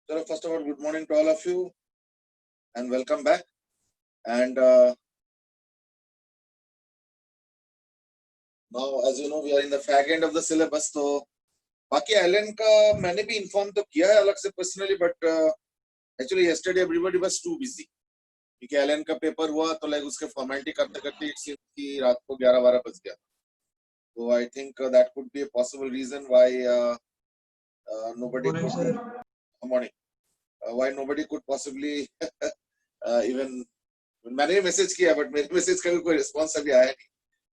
So first of all, good morning to all of you and welcome back. And now, as you know, we are in the fag end of the syllabus. तो बाकी Elon का मैंने भी inform तो किया है अलग से personally, but actually yesterday everybody was too busy क्योंकि एलन का पेपर हुआ तो लाइक उसके फॉर्मेलिटी करते करते इट सीम्स कि रात को 11-12 बज गया. So I think that could be a possible reason why nobody Morning, could. sir. Morning. Why nobody could possibly even मैंने मैसेज किया बट मेरे मैसेज का भी कोई रिस्पांस अभी आया नहीं.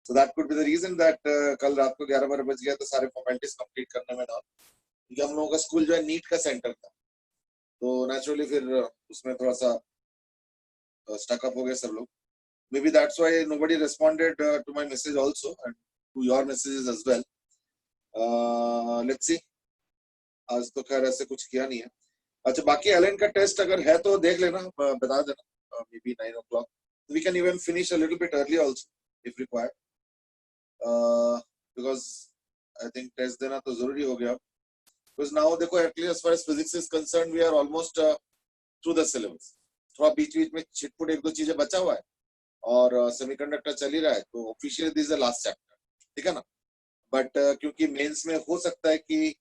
So that could be the reason that कल रात को 11-12 बज गया तो सारे फॉर्मेलिटीज कंप्लीट करने में ना, क्योंकि हम लोगों का स्कूल जो है नीट का सेंटर था तो नेचुरली फिर उसमें थोड़ा सा स्टक अप हो गए सब लोग. Maybe that's why nobody responded to my message also and to your messages as well. Let's see. आज तो खैर ऐसे कुछ किया नहीं है. अच्छा, बाकी एलन का टेस्ट अगर है तो देख लेना, बता देना. Maybe 9 o'clock. We can even finish a little bit early also if required. Because I think test देना तो जरूरी हो गया. Because now देखो, at least as far as physics is concerned, we are almost through the syllabus. थोड़ा बीच-बीच में छिटपुट एक दो चीजें बचा हुआ है और सेमीकंडक्टर चल ही रहा है तो officially this is the last chapter, ठीक है ना. बट क्योंकि मेंस में हो सकता है कि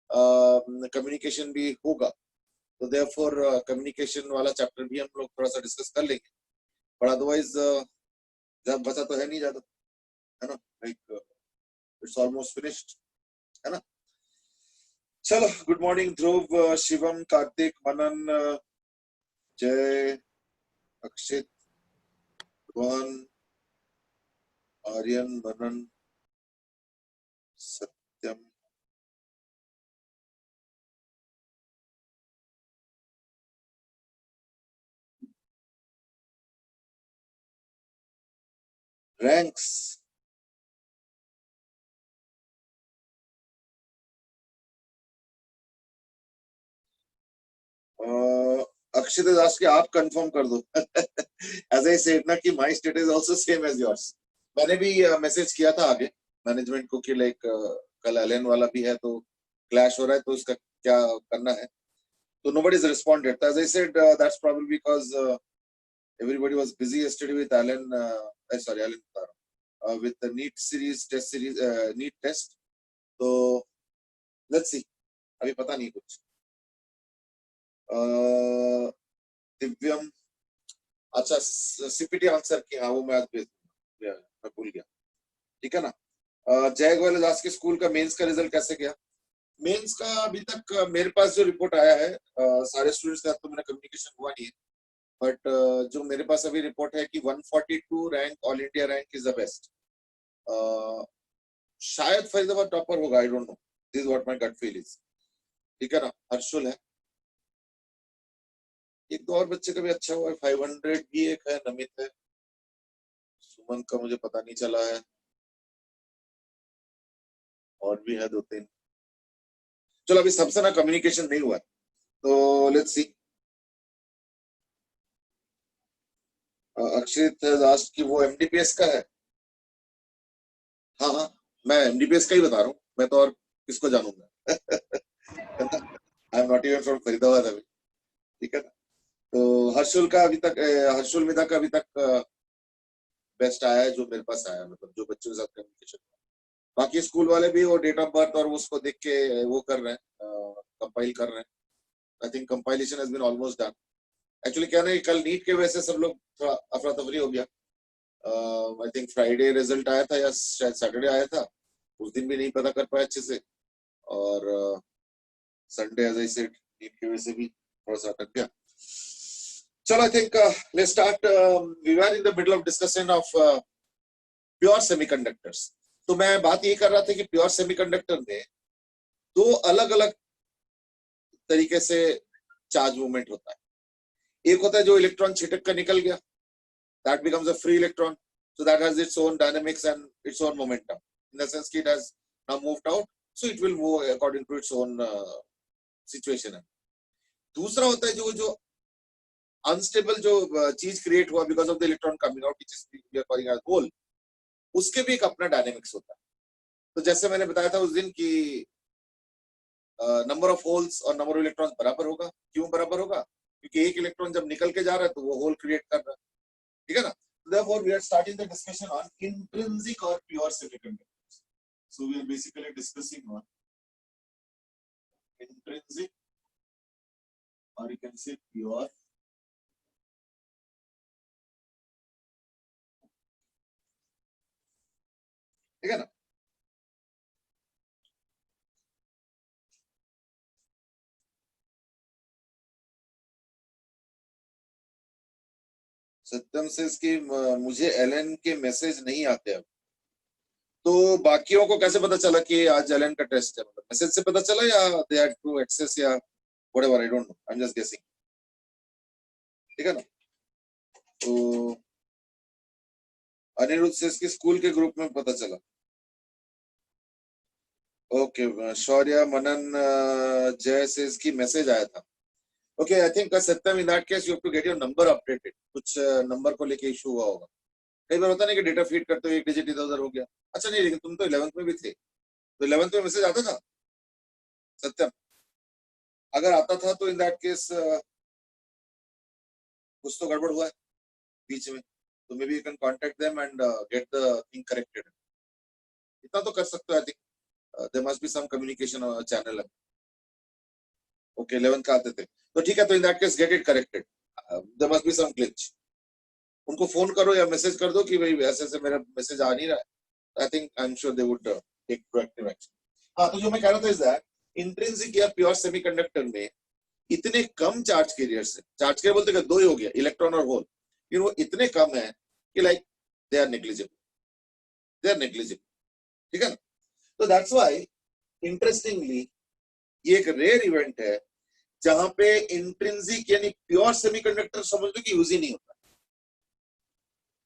कम्युनिकेशन भी होगा तो देयरफॉर कम्युनिकेशन वाला चैप्टर भी हम लोग थोड़ा सा डिस्कस कर लेंगे. बट अदरवाइज जब बचा तो है नहीं ज्यादा, है ना. लाइक इट्स ऑलमोस्ट फिनिश्ड, है ना. चलो, गुड मॉर्निंग ध्रुव, शिवम, कार्तिक, मनन, जय, अक्षित, रोहन, आर्यन, मनन, सत्यम, रैंक्स. अक्षित दास के आप कंफर्म कर दो. एज आई सेड ना कि my state is also same as yours. मैंने भी मैसेज किया था आगे मैनेजमेंट को कि लाइक कल एलन वाला भी है तो क्लैश हो रहा है तो उसका क्या करना है. तो nobody has responded. As I said, that's probably because everybody was busy yesterday with Alan. Sorry, Alan with the NEET series test series, NEET test. So let's see. अभी पता नहीं कुछ. दिव्यम, अच्छा सीपीटी आंसर की, हाँ वो मैं आज भेज दूंगा, मैं भूल गया, ठीक है ना. जय गोयल दास के स्कूल का मेंस का रिजल्ट कैसे गया? मेंस का अभी तक मेरे पास जो रिपोर्ट आया है, सारे स्टूडेंट्स का तो मेरा कम्युनिकेशन हुआ नहीं है, बट जो मेरे पास अभी रिपोर्ट है कि 142 rank all India rank is the best. शायद फरीदाबाद टॉपर होगा, I don't know. This is what my gut feel is, ठीक है ना. हर्षुल है, एक दो और बच्चे का भी अच्छा हुआ है. 500 भी एक है, नमित है, सुमन का मुझे पता नहीं चला है, और भी है दो तीन. चलो, अभी सबसे ना कम्युनिकेशन नहीं हुआ है तो लेट्स सी. अक्षित दास की वो एमडीपीएस का है. हाँ हाँ, मैं एमडीपीएस का ही बता रहा हूँ, मैं तो और किसको जानूंगा. I am not even from Faridabad अभी, ठीक है ना. तो हर्षुल का अभी तक, हर्षुल मिदा का अभी तक बेस्ट आया है जो मेरे पास आया, मतलब जो बच्चों के साथ कम्युनिकेशन. बाकी स्कूल वाले भी वो डेट ऑफ बर्थ और उसको देख के वो कर रहे हैं, कंपाइल कर रहे हैं. I think compilation has been almost done. Actually क्या नहीं, कल नीट के वजह से सब लोग थोड़ा अफरा तफरी हो गया. आई थिंक फ्राइडे रिजल्ट आया था या शायद सैटरडे आया था, उस दिन भी नहीं पता कर पाया अच्छे से, और Sunday as I said NEET की वजह से भी थोड़ा सा अटक गया. चलो, I think let's start. We were in the middle of discussion of pure semiconductors. तो मैं बात ये कर रहा था कि प्योर सेमीकंडक्टर में दो अलग अलग तरीके से चार्ज मूवमेंट होता है. एक होता है जो इलेक्ट्रॉन छिटक कर निकल गया, that becomes a free electron, so that has its own dynamics and its own momentum, in the sense that it has now moved out, so it will move according to its own situation. दूसरा होता है जो unstable जो चीज create हुआ because of the electron coming out, which is we are calling as hole. उसके भी एक अपना डायनेमिक्स होता है. तो जैसे मैंने बताया था उस दिन कि नंबर ऑफ होल्स और नंबर ऑफ इलेक्ट्रॉन्स बराबर होगा। क्यों बराबर होगा? क्योंकि एक इलेक्ट्रॉन जब निकल के जा रहा है तो वो होल क्रिएट कर रहा है, ठीक है ना? Therefore, we are starting the discussion on intrinsic or pure semiconductors. So we are basically discussing on intrinsic, or you can say pure ठीक है ना? सत्यम से इसकी मुझे एलन के मैसेज नहीं आते अब। तो बाकियों को कैसे पता चला कि आज एलन का टेस्ट है? मतलब मैसेज से पता चला या दे हैड टू एक्सेस या whatever, I don't no, I am just guessing, ठीक है ना? तो अनिरुद्ध से इसके स्कूल के ग्रुप में पता चला। ओके, शौर्य मनन जय से इसकी मैसेज आया था। Okay, I think Satyam in that case you have to get your number updated. कुछ नंबर को लेके इशू हुआ होगा। कई बार होता नहीं कि डेटा फीड करते हुए एक डिजिट इधर उधर हो गया। अच्छा नहीं, लेकिन तुम तो 11th में भी थे, तो 11th में मैसेज आता था सत्यम? अगर आता था तो इन दैट केस कुछ तो गड़बड़ हुआ है बीच में, तो maybe you can contact them and get the thing corrected. इतना तो कर सकते हो। I think there must be some communication channel. Okay, 11th का आते थे तो ठीक है, तो in that case get it corrected. There must be some glitch. उनको फोन करो या मैसेज कर दो कि भाई ऐसे ऐसे मेरा मैसेज आ नहीं रहा है। I think I am sure they would take proactive action. हाँ, तो जो मैं कह रहा था इज दैट इंट्रिंसिक या प्योर सेमीकंडक्टर में इतने कम चार्ज कैरियर्स है, चार्ज कैरियर बोलते दो ही हो गया, इलेक्ट्रॉन और होल, लेकिन वो इतने कम है कि like they are negligible, they are negligible, ठीक है ना? तो दैट्स व्हाई इंटरेस्टिंगली ये एक रेयर इवेंट है जहां पे इंट्रिंसिक यानी प्योर सेमीकंडक्टर समझ लो कि यूज ही नहीं होता।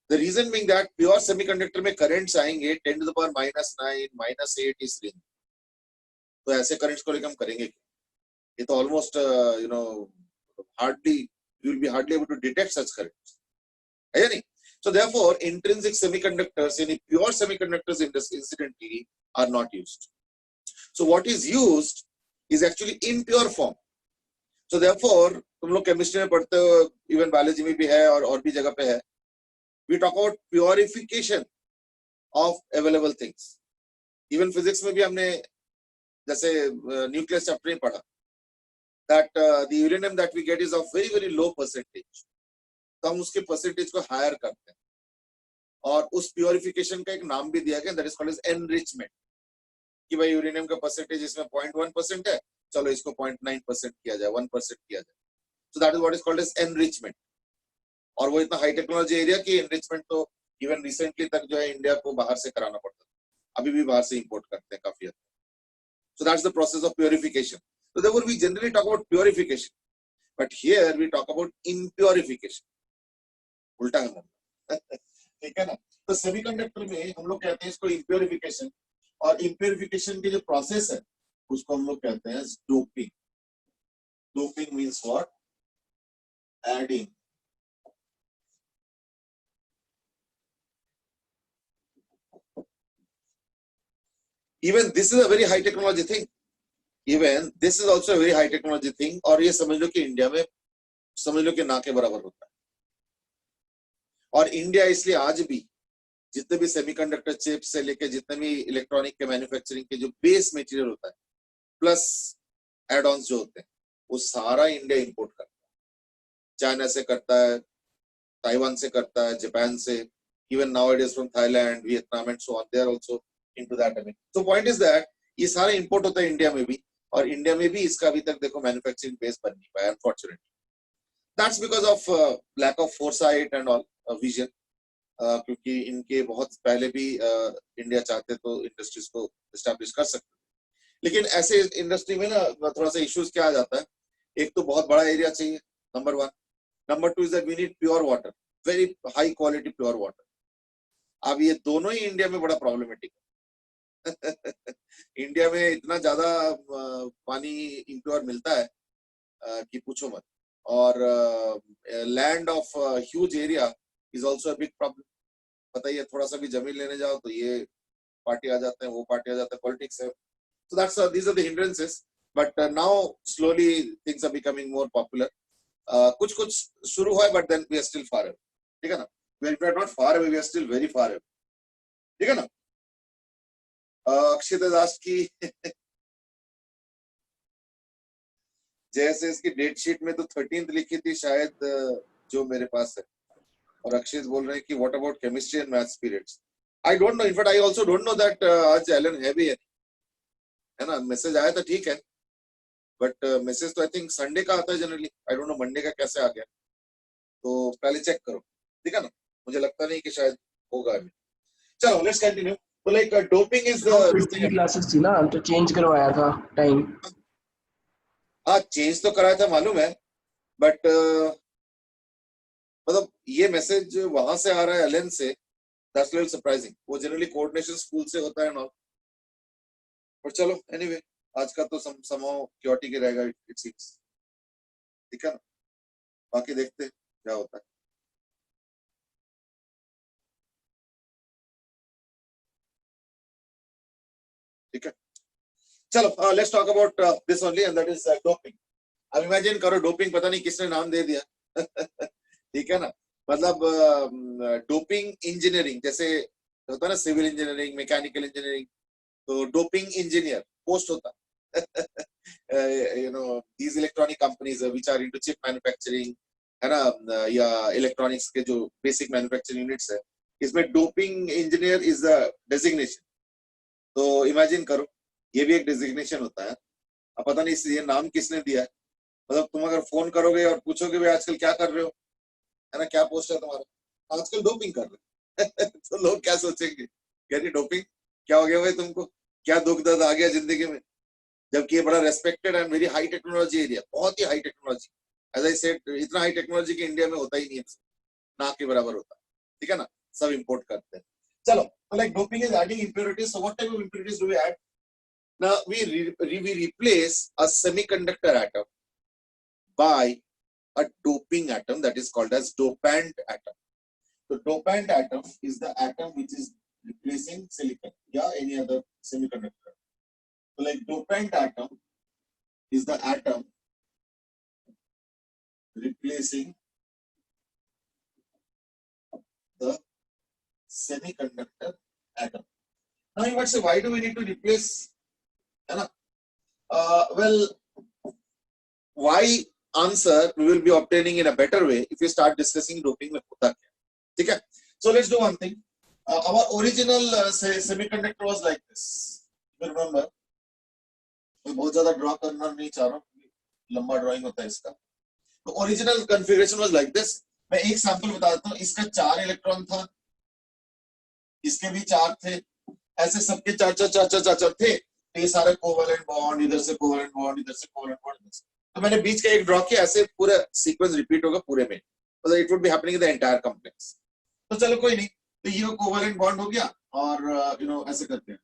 The reason being that pure semiconductor में करंट्स आएंगे 10 to the power -9 -8 इस रेंज। तो ऐसे करंट्स को लेकर हम करेंगे क्या? ये तो almost you know hardly you will be hardly able to detect such currents, है या नहीं? So therefore intrinsic semiconductors यानी pure semiconductors incidentally are not used. So what is used is actually impure form. So therefore तुम लोग chemistry में पढ़ते हो, even biology में भी है और भी जगह पे है, we talk about purification of available things. Even physics में भी हमने जैसे न्यूक्लियस चैप्टर में पढ़ा that the uranium that we get is of very very low percentage. तो हम उसके परसेंटेज को हायर करते हैं और उस प्योरिफिकेशन का एक नाम भी दिया गया, that is called as enrichment. कि भाई यूरेनियम का परसेंटेज इसमें 0.1% है, चलो इसको 0.9% किया जाए, 1% किया जाए। So that is what is called as enrichment. और वो इतना हाई टेक्नोलॉजी एरिया की एनरिचमेंट तो इवन रिसेंटली तक जो है इंडिया को बाहर से कराना पड़ता है, अभी भी बाहर से इंपोर्ट करते हैं काफी हद तक। So that's the process of purification. So therefore we generally talk about purification, but here we talk about impurification. उल्टा है मतलब ठीक है ना? तो सेमीकंडक्टर में हम लोग कहते हैं इसको इम्प्योरिफिकेशन, और इम्प्योरिफिकेशन की जो प्रोसेस है उसको हम लोग कहते हैं doping. Doping means what? Adding. Even this is a very high technology thing, even this is also very high technology thing. और ये समझ लो कि इंडिया में समझ लो कि ना के बराबर होता है। और इंडिया इसलिए आज भी जितने भी सेमीकंडक्टर चिप्स से लेके जितने भी इलेक्ट्रॉनिक के मैन्युफैक्चरिंग के जो बेस मटेरियल होता है प्लस एड ऑन्स जो होते हैं वो सारा इंडिया इंपोर्ट करता है। चाइना से करता है, ताइवान से करता है, जापान से, even nowadays from Thailand, Vietnam and so on, they are also into that. I mean so point is that ये सारा इंपोर्ट होता है इंडिया में भी, और इंडिया में भी इसका अभी तक देखो मैन्युफैक्चरिंग बेस बन नहीं पाया unfortunately. That's because of lack of foresight and all vision. क्योंकि इनके बहुत पहले भी इंडिया चाहते तो इंडस्ट्रीज को एस्टैब्लिश कर सकते, लेकिन ऐसे इंडस्ट्री में ना थोड़ा सा इश्यूज क्या आ जाता है। एक तो बहुत बड़ा एरिया चाहिए, number 1। Number 2 is that we need pure water, very high quality pure water. अब ये दोनों ही इंडिया में बड़ा प्रॉब्लमेटिक है इंडिया में इतना ज्यादा पानी इम्प्योर मिलता है कि पूछो मत। और land of huge area is also a big problem. बताइए, थोड़ा सा भी जमीन लेने जाओ तो ये पार्टी आ जाते हैं, वो पार्टी आ जाता है, पॉलिटिक्स है। So that's these are the hindrances. but now slowly things are becoming more popular. कुछ कुछ शुरू हुआ है, but then we are still far away. ठीक है ना? We are not far away, we are still very far away. ठीक है ना? अक्षित दास की जैसे इसकी डेट शीट में तो 13th लिखी थी शायद, जो मेरे पास है, और अक्षित बोल रहे हैं कि what about chemistry and maths periods. I don't no, in fact I also don't know that आज एलन है भी है ना. मैसेज आया था ठीक है, बट मैसेज तो आई थिंक संडे का आता है generally. I don't no Monday का कैसे आ गया, तो पहले चेक करो. ठीक है ना? मुझे लगता नहीं कि शायद होगा अभी. चलो लेट्स कंटिन्यू. तो like doping is the classes थी ना, तो चेंज करवाया था टाइम. हाँ चेंज तो कराया था मालूम है, बट मतलब ये मैसेज वहां से आ रहा है एलन से, दैट्स लिटिल सरप्राइजिंग. वो जनरली कोऑर्डिनेशन स्कूल से होता है ना. पर चलो एनीवे, आज का तो समहाउ क्योटिक रहेगा इट सीम्स. ठीक है ना? बाकी देखते हैं क्या होता है. ठीक है, चलो let's talk about this only, and that is doping. अब इमेजिन करो, डोपिंग पता नहीं किसने नाम दे दिया. ठीक है ना? मतलब डोपिंग इंजीनियरिंग जैसे होता है ना, सिविल इंजीनियरिंग, मैकेनिकल इंजीनियरिंग, तो डोपिंग इंजीनियर पोस्ट होता. these electronic companies which are into chip manufacturing है ना, या इलेक्ट्रॉनिक्स के जो बेसिक मैन्युफैक्चरिंग यूनिट्स है, इसमें doping engineer is the designation. तो इमेजिन करो, ये भी एक डेजिग्नेशन होता है. अब पता नहीं ये नाम किसने दिया है. मतलब तुम अगर फोन करोगे और पूछोगे भाई आजकल क्या कर रहे हो, है ना, क्या पोस्ट है तुम्हारा, आजकल डोपिंग कर रहे हैं. तो लोग क्या सोचेंगे, यानी डोपिंग क्या हो गया भाई, तुमको क्या दुख दर्द आ गया जिंदगी में. जबकि ये बड़ा respected and very high technology area, बहुत ही high technology. As I said, इतना हाई टेक्नोलॉजी के इंडिया में होता ही नहीं है, ना के बराबर होता. ठीक है ना? सब इंपोर्ट करते हैं. चलो, like doping is adding impurities. So what type of impurities do we add? Now we replace a semiconductor atom by a doping atom that is called as dopant atom. So dopant atom is the atom which is replacing silicon or any other semiconductor. So like dopant atom is the atom replacing the semiconductor atom. Now you might say, why do we need to replace? Well, why answer we will be obtaining in a better way if we start discussing doping में होता क्या. ठीक है? So let's do one thing. Our original semiconductor was like this. You remember? मैं बहुत ज्यादा draw करना नहीं चाह रहा हूँ, लंबा ड्राइंग होता है इसका. तो original configuration was like this. मैं एक सैंपल बता देता हूँ. इसका 4 इलेक्ट्रॉन था, इसके भी 4 थे, ऐसे सबके 4 थे. ये सारे कोवेलेंट बॉन्ड, इधर से कोवेलेंट बॉन्ड, इधर से कोवेलेंट बॉन्ड. तो मैंने बीच का एक ड्रॉ किया, ऐसे पूरा सीक्वेंस रिपीट होगा पूरे में, मतलब it would be happening in the entire complex. तो चलो कोई नहीं, तो ये कोवेलेंट बॉन्ड हो गया, और ऐसे करते हैं.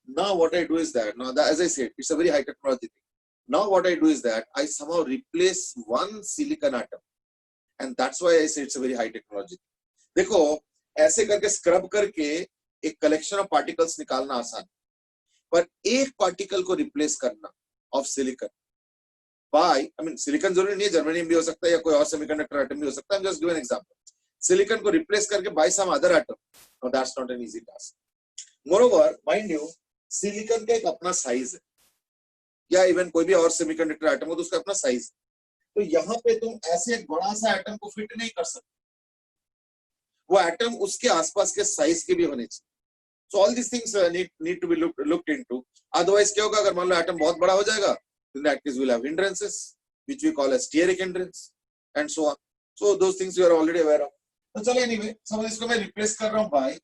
Now what I do is that, now that, as I said, it's a very high technology thing. Now what I do is that I somehow replace one silicon atom, and that's why I say it's a very high technology. देखो, ऐसे करके scrub करके एक collection of particles निकालना आसान, पर एक particle को रिप्लेस करना of silicon by, I mean silicon जरूरी नहीं है, जर्मेनियम भी हो सकता है या कोई और सेमीकंडक्टर एटम भी हो सकता है. I'm just giving an example. Silicon को रिप्लेस करके by some other atom, now that's not an easy task. Moreover, mind you, silicon का एक अपना साइज है, या इवन कोई भी और सेमीकंडक्टर एटम हो तो उसका अपना साइज है. तो यहाँ पे तुम ऐसे एक बड़ा सा एटम को फिट नहीं कर सकते, वो एटम उसके आसपास के साइज के भी होने चाहिए. So all these things need to be looked into. Otherwise क्या होगा, अगर मान लो एटम बहुत बड़ा हो जाएगा, in that case we'll have hindrances which we call as steric hindrance and so on. So those things you are already aware of. तो चलो anyway, समझ, इसको मैं रिप्लेस कर रहा हूँ by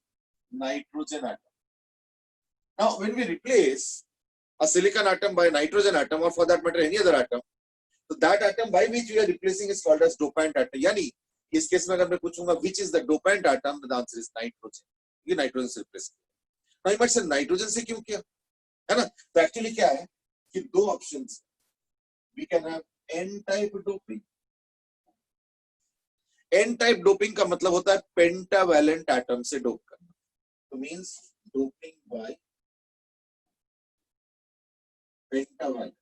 nitrogen atom. Now when we replace a silicon atom by nitrogen atom, or for that matter any other atom, so that atom by which we are replacing is called as dopant atom. यानी इस case में अगर मैं पूछूंगा which is the dopant atom, the answer is nitrogen. ये nitrogen से replace किया. Now you might say nitrogen से क्यों किया, है ना? तो एक्चुअली क्या है कि दो options, we can have n type doping. n type doping का मतलब होता है पेंटावैलेंट एटम से डोप करना. तो means doping by pentavalent.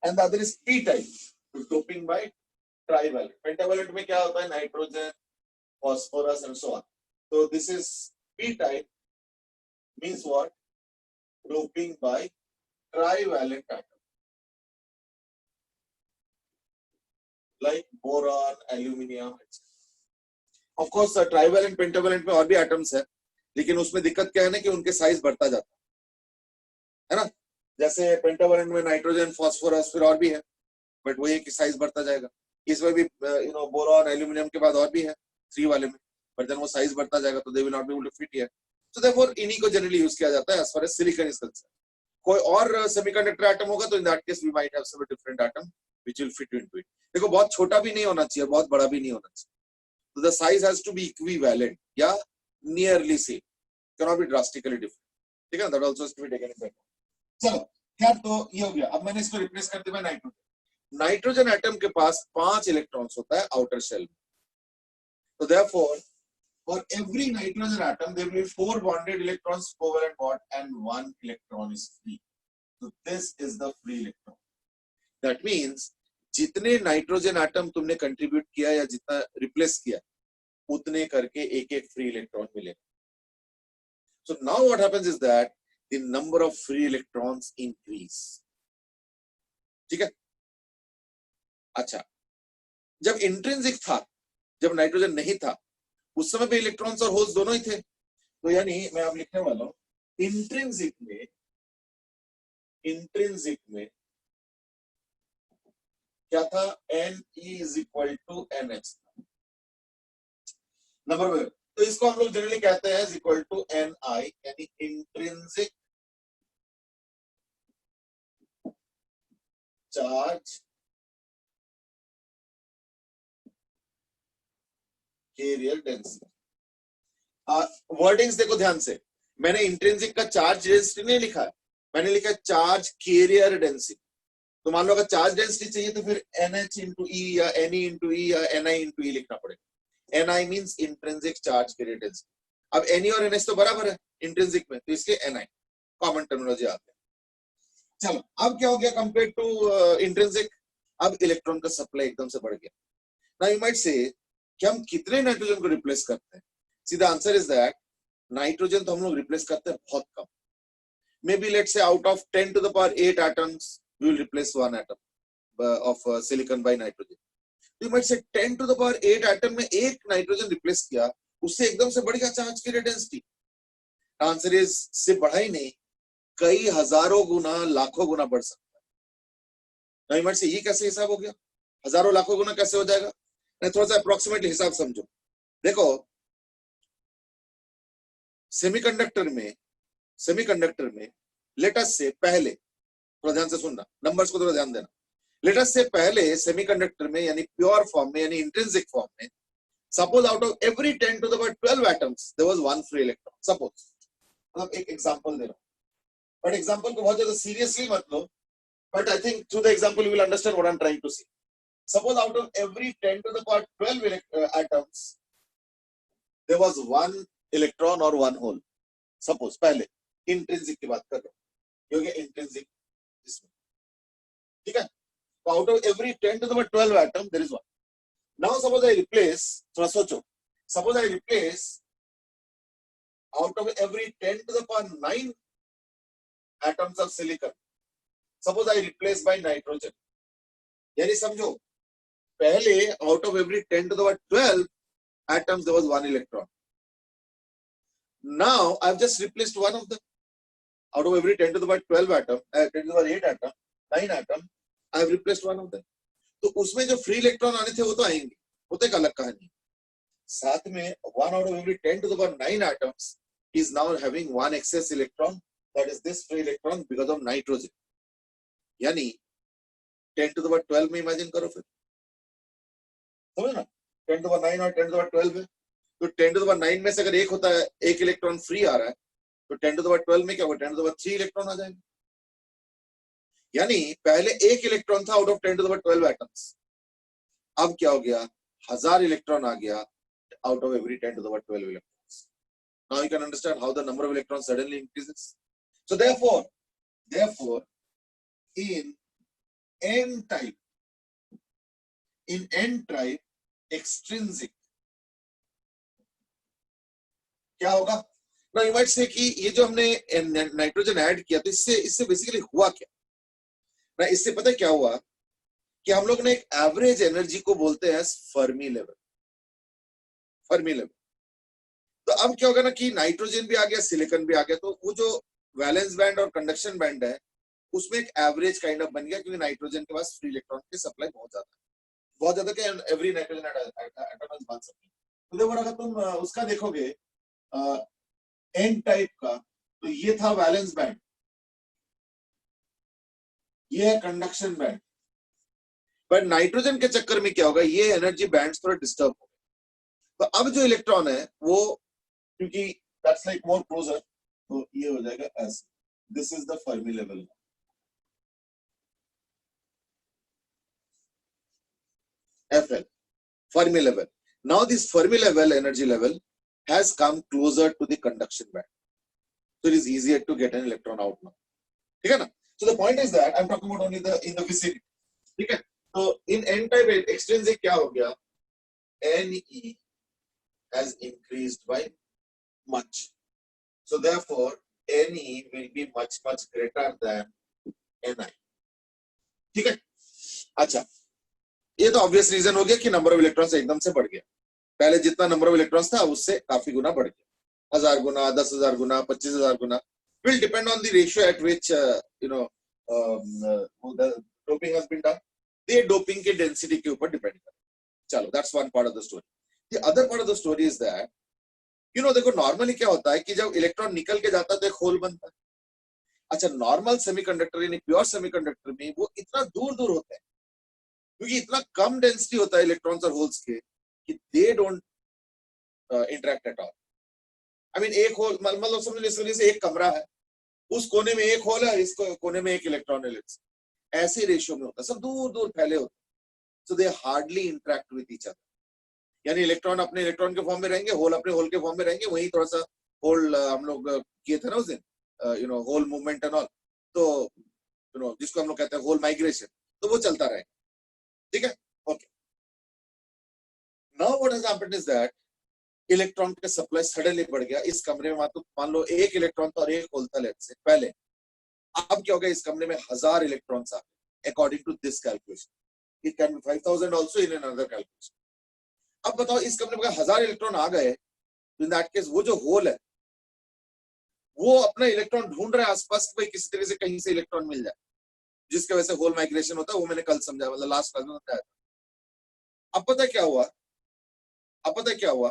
and the other is p type, doping by trivalent. Pentavalent में क्या होता है? Nitrogen, phosphorus and so on. So this is p type, means what? Doping by trivalent atom, like boron, aluminium, etc. Of course trivalent pentavalent में और भी atoms है, लेकिन उसमें दिक्कत क्या है ना कि उनके साइज बढ़ता जाता है ना. जैसे पेंटावलेंट में नाइट्रोजन, फास्फोरस, फिर और भी है, बट वो ये कि साइज बढ़ता जाएगा. इसमें भी बोरॉन, एल्यूमिनियम के बाद और भी है 3 वाले में, बट देन वो साइज बढ़ता जाएगा तो they will not be able to fit here. So therefore इन्हीं को जनरली यूज किया जाता है as far as silicon is concern. कोई और सेमीकंडक्टर एटम होगा तो in that case we might have some different atom which will fit into it. देखो बहुत छोटा भी नहीं होना चाहिए, बहुत बड़ा भी नहीं होना चाहिए. So the size has to be equivalent या nearly same, cannot be drastically different. ठीक है, that also has to be taken into account. चलो खैर, तो ये हो गया. अब मैंने इसको रिप्लेस कर दिया नाइट्रोजन. नाइट्रोजन एटम के पास 5 इलेक्ट्रॉन्स होता है आउटर शेल में. So therefore for every nitrogen atom there will be 4 bonded electrons, covalent bond, and 1 electron is free. So this is the free electron. That means जितने nitrogen atom तुमने contribute किया या जितना replace किया, उतने करके एक एक फ्री इलेक्ट्रॉन मिलेगा. So now what happens is that the number of free electrons increase. ठीक है. अच्छा, जब इंट्रिंसिक था, जब नाइट्रोजन नहीं था, उस समय पे इलेक्ट्रॉन्स और होल्स दोनों ही थे. तो यानी मैं अब लिखने वाला हूं इंट्रिंसिक में क्या था? Ne is equal to NH. Number one. तो इसको हम लोग जनरली कहते हैं is equal to Ni, यानी intrinsic charge carrier density. Wordings देखो ध्यान से. मैंने इंट्रिंसिक का चार्ज डेंसिटी नहीं लिखा है, मैंने लिखा चार्ज कैरियर डेंसिटी. तो मान लो अगर चार्ज डेंसिटी चाहिए तो फिर NH into E या Ne into E या Ni into E लिखना पड़ेगा. Ni means intrinsic charge carrier density. अब Ne और NH तो बराबर है इंट्रिंसिक में, तो इसके Ni कॉमन टर्मिनोलॉजी आते हैं. चलो अब क्या हो गया कंपेयर टू इंट्रिंसिक? अब इलेक्ट्रॉन का सप्लाई एकदम से बढ़ गया. नाउ यू माइट से कि हम कितने नाइट्रोजन को रिप्लेस करते हैं? सीधा आंसर इज दैट नाइट्रोजन तो हम लोग रिप्लेस करते हैं बहुत कम. May be let's say out of 10 to the power 8 atoms we will replace 1 atom of silicon by nitrogen. You might say 10 to the power 8 atom में एक नाइट्रोजन रिप्लेस किया, उससे एकदम से बढ़ गया चार्ज की डेंसिटी. आंसर इज से बढ़ा ही नहीं, कई हजारों गुना, लाखों गुना बढ़ सकता है. now you might say ये कैसे हिसाब हो गया? हजारों लाखों गुना कैसे हो जाएगा? मैं थोड़ा सा अप्रोक्सीमेटली हिसाब समझो. देखो सेमीकंडक्टर में लेट अस से पहले, थोड़ा ध्यान से सुनना, नंबर्स को थोड़ा ध्यान देना. लेट अस से पहले सेमीकंडक्टर में यानी प्योर फॉर्म में यानी इंट्रिंसिक फॉर्म में, suppose out of every 10 to the power 12 atoms there was 1 free electron. Suppose, मतलब एक एग्जांपल दे रहा हूं, बट एग्जांपल को बहुत ज्यादा सीरियसली मत लो, but I think through the example you will understand what I am trying to say. Suppose out of every 10 to the power 12 atoms there was 1 electron और 1 होल. सपोज पहले intrinsic की बात कर रहा हूं, क्योंकि इंट्रिंसिक इसमें, ठीक है. तो out of every 10 to the power 12 atom there is 1. Now suppose I replace, थोड़ा सोचो, suppose I replace out of every 10 to the power 9 atoms of silicon, suppose I replace by nitrogen. यानी समझो पहले out of every 10 to the power 12 atoms there was 1 electron. Now I've just replaced one of them. Out of every 10 to the power 12 atom, 10 to the power 8 atom, 9 atom, I've replaced one of them. तो उसमें जो free electron आने थे वो तो आएंगे, वो तो एक अलग कहानी. साथ में 1 out of every 10 to the power 9 atoms is now having 1 excess electron, that is this free electron because of nitrogen. यानी 10 to the power 12 में इमेजिन करो फिर, समझ ना, 10 to the power 9 और 10 to the power 12 है. तो 10 to the power 9 में से अगर एक होता है, एक इलेक्ट्रॉन फ्री आ रहा है, तो 10 to the power 12 में क्या होगा? 10 to the power 3 इलेक्ट्रॉन आ जाएंगे. यानी पहले एक इलेक्ट्रॉन था out of 10 to the power 12 atoms, अब क्या हो गया? 1000 इलेक्ट्रॉन आ गया out of every 10 to the power 12 electrons. Now you can understand how the number of electrons suddenly increases. So therefore in n type, in n type extrinsic क्या होगा? ना you might say कि ये जो हमने nitrogen add किया तो इससे इससे बेसिकली हुआ क्या ना, इससे पता है क्या हुआ कि हम लोग ने एक एवरेज एनर्जी को बोलते हैं फर्मी लेवल, फर्मी लेवल। तो अब क्या होगा ना कि नाइट्रोजन भी आ गया, सिलिकॉन भी आ गया, तो वो जो वैलेंस बैंड और कंडक्शन बैंड है उसमें एक एवरेज काइंड ऑफ बन गया, क्योंकि नाइट्रोजन के पास फ्री इलेक्ट्रॉन की सप्लाई बहुत ज्यादा क्या every nitrogen atom is one supply. तो देखो अगर तुम उसका देखोगे एन टाइप का, तो ये था वैलेंस बैंड, ये है कंडक्शन बैंड। पर नाइट्रोजन के चक्कर में क्या होगा, ये एनर्जी बैंड थोड़ा डिस्टर्ब हो गए। तो अब जो इलेक्ट्रॉन है वो, क्योंकि दैट्स लाइक मोर क्लोजर, तो ये हो जाएगा S, this is the Fermi level. Fl, Fermi level. Now this Fermi level, energy level, has come closer to the conduction band, so it is easier to get an electron out now. ठीक है ना? So the point is that I'm talking about only the in the vicinity. ठीक है? तो in n type extrinsic क्या हो गया? Ne has increased by much, so therefore Ne will be much greater than Ni. ठीक है? अच्छा, ये तो ऑब्वियस रीजन हो गया कि नंबर ऑफ इलेक्ट्रॉन्स एकदम से बढ़ गया। पहले जितना नंबर ऑफ इलेक्ट्रॉन्स था उससे काफी गुना बढ़ गया, 1000 गुना, 10,000 गुना, 25,000 गुना, will depend on the ratio at which the doping has been done. ये डोपिंग के डेंसिटी के ऊपर डिपेंड करता है। चलो, that's one part of the story. The other part of the story is that देखो नॉर्मली क्या होता है कि जब इलेक्ट्रॉन निकल के जाता है तो एक होल बनता है। अच्छा, नॉर्मल सेमीकंडक्टर यानी प्योर सेमीकंडक्टर में वो इतना दूर दूर होता है, क्योंकि इतना कम डेंसिटी होता है इलेक्ट्रॉन्स और होल्स के कि they don't interact at all. I mean एक होल, मतलब समझ लीजिए से एक कमरा है, उस कोने में एक होल है, इस कोने में एक इलेक्ट्रॉन है, ऐसे रेशियो में होता है, सब दूर दूर फैले होते हैं। So they hardly interact with each other, यानी इलेक्ट्रॉन अपने इलेक्ट्रॉन के फॉर्म में रहेंगे, होल अपने होल के फॉर्म में रहेंगे। वही थोड़ा सा होल हम लोग किए थे ना उस दिन, होल मूवमेंट एंड ऑल, तो जिसको हम लोग कहते हैं होल माइग्रेशन, तो वो चलता रहेगा। ठीक है, okay. Now what has happened is that electron के सप्लाई सडनली बढ़ गया। इस कमरे में तो मान लो एक इलेक्ट्रॉन था और एक होल था लेट से पहले, अब क्या हो गया, इस कमरे में 1000 इलेक्ट्रॉन्स आ गए according to this calculation. It can be 5000 also in another calculation. अब बताओ, इस कमरे में 1000 इलेक्ट्रॉन आ गए, इन दैट केस वो जो होल है वो अपना इलेक्ट्रॉन ढूंढ रहा है आसपास कि भाई किसी तरह से कहीं से इलेक्ट्रॉन मिल जाए, जिसकी वजह से होल माइग्रेशन होता है। वो मैंने कल समझा, मतलब लास्ट क्लास में बताया। अब पता क्या हुआ, अब पता क्या हुआ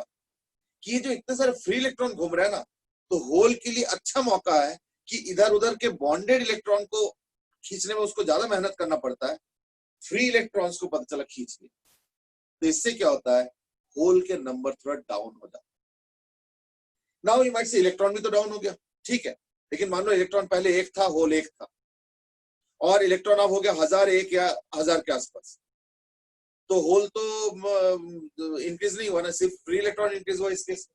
कि ये जो इतने सारे फ्री इलेक्ट्रॉन घूम रहे हैं ना, तो होल के लिए अच्छा मौका है कि इधर उधर के बॉन्डेड इलेक्ट्रॉन को खींचने में उसको ज्यादा मेहनत करना पड़ता है, फ्री इलेक्ट्रॉन्स को पता चला खींच लिया। तो इससे क्या होता है, होल के नंबर थोड़ा डाउन हो जाता है। Now you might say electron भी तो डाउन हो गया, ठीक है, लेकिन मान लो इलेक्ट्रॉन पहले एक था, होल एक था, और इलेक्ट्रॉन अब हो गया 1001 या 1000 के आसपास, तो होल तो इंक्रीज नहीं हुआ ना, सिर्फ फ्री इलेक्ट्रॉन इंक्रीज हुआ। इस केस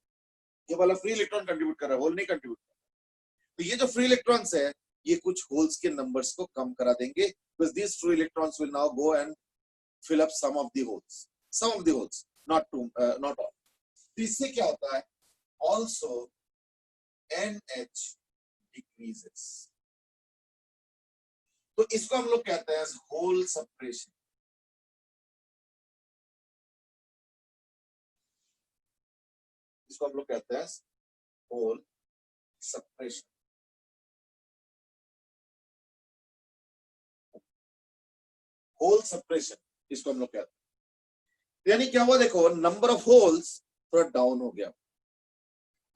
ये वाला फ्री इलेक्ट्रॉन कंट्रीब्यूट कर रहा है, होल नहीं कंट्रीब्यूट कर रहा। तो ये जो फ्री इलेक्ट्रॉन्स है ये कुछ होल्स के नंबर्स को कम करा देंगे, because these free electrons will now go and fill up some of the holes, not all. तो इससे क्या होता है, also NH decreases। तो इसको हम लोग कहते हैं होल सेपरेशन। इसको हम लोग कहते हैं होल सेपरेशन। होल सेपरेशन इसको हम लोग कहते हैं। यानी क्या हुआ, देखो नंबर ऑफ होल्स थोड़ा डाउन हो गया,